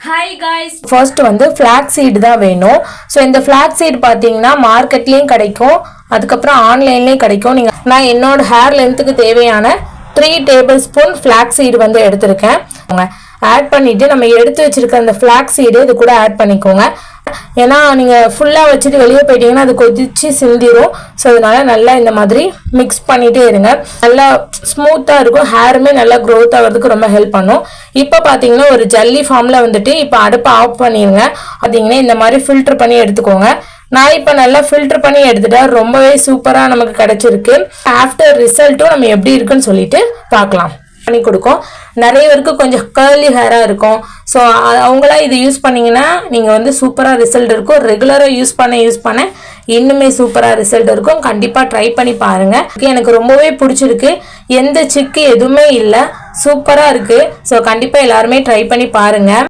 Hi guys, first வந்து flax seed தான் வேணும். ஸோ இந்த ஃப்ளாக்ஸ் சீடு பார்த்தீங்கன்னா மார்க்கெட்லேயும் கிடைக்கும், அதுக்கப்புறம் ஆன்லைன்லேயும் கிடைக்கும். நான் என்னோட ஹேர் லென்த்துக்கு தேவையான 3 டேபிள் ஸ்பூன் ஃப்ளாக்ஸ் சீடு வந்து எடுத்திருக்கேன். ஆட் பண்ணிவிட்டு நம்ம எடுத்து வச்சுருக்க அந்த ஃப்ளாக்ஸ் சீடு இது கூட ஆட் பண்ணிக்கோங்க. ஏன்னா நீங்கள் ஃபுல்லாக வச்சுட்டு வெளியே போயிட்டீங்கன்னா அது கொதிச்சு சிந்திரும். ஸோ அதனால் நல்லா இந்த மாதிரி மிக்ஸ் பண்ணிகிட்டே இருங்க. நல்லா ஸ்மூத்தாக இருக்கும், ஹேருமே நல்லா க்ரோத் ஆகிறதுக்கு ரொம்ப ஹெல்ப் பண்ணும். இப்போ பார்த்தீங்கன்னா ஒரு ஜல்லி ஃபார்மில் வந்துட்டு இப்போ அடுப்பை ஆஃப் பண்ணிடுங்க. பார்த்தீங்கன்னா இந்த மாதிரி ஃபில்டர் பண்ணி எடுத்துக்கோங்க. நான் இப்போ நல்லா ஃபில்டர் பண்ணி எடுத்துட்டா ரொம்பவே சூப்பராக நமக்கு கிடச்சிருக்கு. ஆஃப்டர் ரிசல்ட்டும் நம்ம எப்படி இருக்குன்னு சொல்லிட்டு பார்க்கலாம். பண்ணி கொடுக்கும். நிறைய பேருக்கு கொஞ்சம் கர்லி ஹேராக இருக்கும். ஸோ அவங்களாம் இது யூஸ் பண்ணிங்கன்னா நீங்கள் வந்து சூப்பராக ரிசல்ட் இருக்கும். ரெகுலராக யூஸ் பண்ண இன்னுமே சூப்பராக ரிசல்ட் இருக்கும். கண்டிப்பாக ட்ரை பண்ணி பாருங்கள். எனக்கு ரொம்பவே பிடிச்சிருக்கு. எந்த சிக்கு எதுவுமே இல்லை, சூப்பராக இருக்குது. ஸோ கண்டிப்பாக எல்லாருமே ட்ரை பண்ணி பாருங்கள்.